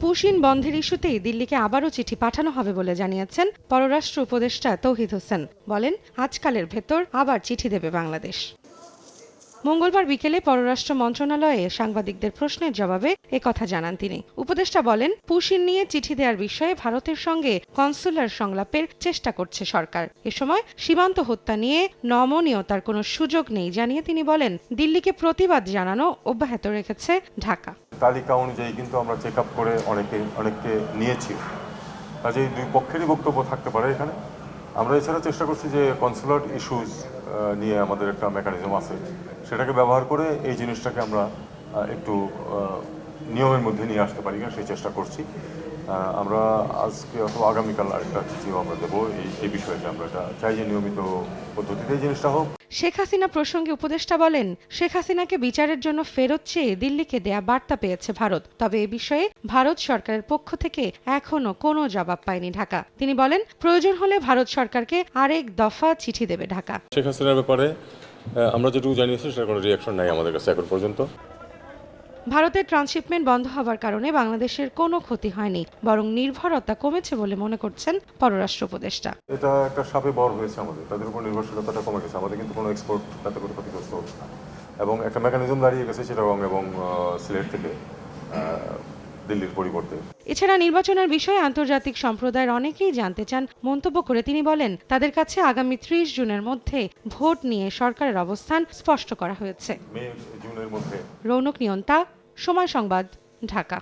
Push in বন্ধের ইস্যুতেই দিল্লিকে আবারও চিঠি পাঠানো হবে বলে জানিয়েছেন পররাষ্ট্র উপদেষ্টা তৌহিদ হোসেন। বলেন, আজকালের ভেতর আবার চিঠি দেবে বাংলাদেশ। মঙ্গলবার বিকেলে পররাষ্ট্র মন্ত্রণালয়ে সাংবাদিকদের প্রশ্নের জবাবে একথা জানান তিনি। উপদেষ্টা বলেন, পুশিন নিয়ে চিঠি দেওয়ার বিষয়ে ভারতের সঙ্গে কনসুলার সংলাপের চেষ্টা করছে সরকার। এ সময় সীমান্ত হত্যা নিয়ে নমনীয়তার কোনো সুযোগ নেই জানিয়ে তিনি বলেন, দিল্লিকে প্রতিবাদ জানানো অব্যাহত রেখেছে ঢাকা। তালিকা অনুযায়ী কিন্তু আমরা চেক আপ করে অনেককে নিয়েছি, কাজেই দুই পক্ষেরই বক্তব্য থাকতে পারে এখানে। আমরা এছাড়া চেষ্টা করছি যে কনসুলার ইস্যুজ নিয়ে আমাদের একটা মেকানিজম আছে, সেটাকে ব্যবহার করে এই জিনিসটাকে আমরা একটু নিয়মের মধ্যে নিয়ে আসতে পারি কিনা সেই চেষ্টা করছি। আমরা আজকে অথবা আগামীকাল আরেকটা চিঠিও আমরা দেবো এই বিষয়টা। আমরা এটা চাই যে নিয়মিত পদ্ধতিতে এই জিনিসটা হোক। শেখ হাসিনা প্রসঙ্গে উপদেষ্টা বলেন, শেখ হাসিনাকে বিচারের জন্য ফেরত চেয়ে দিল্লিকে দেয়া বার্তা পেয়েছে ভারত। তবে এ বিষয়ে ভারত সরকারের পক্ষ থেকে এখনো কোনো জবাব পায়নি ঢাকা। তিনি বলেন, প্রয়োজন হলে ভারত সরকারকে আরেক দফা চিঠি দেবে ঢাকা। শেখ হাসিনার ব্যাপারে আমরা যেটুকু জানিয়েছি সেটা কোনো রিঅ্যাকশন নাই আমাদের কাছে এখন পর্যন্ত। ভারতের ট্রান্সশিপমেন্ট বন্ধ হওয়ার কারণে বাংলাদেশের কোনো ক্ষতি হয়নি, বরং নির্ভরতা কমেছে বলে মনে করছেন পররাষ্ট্র উপদেষ্টা। এটা একটা সাপে বর হয়েছে আমাদের, তাদের উপর নির্ভরশীলতাটা কমে গেছে। আমাদের কিন্তু কোনো এক্সপোর্ট তাতে করে ক্ষতিগ্রস্ত হচ্ছে না, এবং একটা মেকানিজম দাঁড়িয়ে গেছে চিটাগং এবং সিলেট থেকে দিল্লির পরিবর্তে। এছাড়া নির্বাচনের বিষয়ে আন্তর্জাতিক সম্প্রদায়ের অনেকেই জানতে চান মন্তব্য করে তিনি বলেন, তাদের কাছে আগামী 30 জুনের মধ্যে ভোট নিয়ে সরকারের অবস্থান স্পষ্ট করা হয়েছে। মে জুনের মধ্যে। রৌনক নিয়ন্তা, সময় সংবাদ, ঢাকা।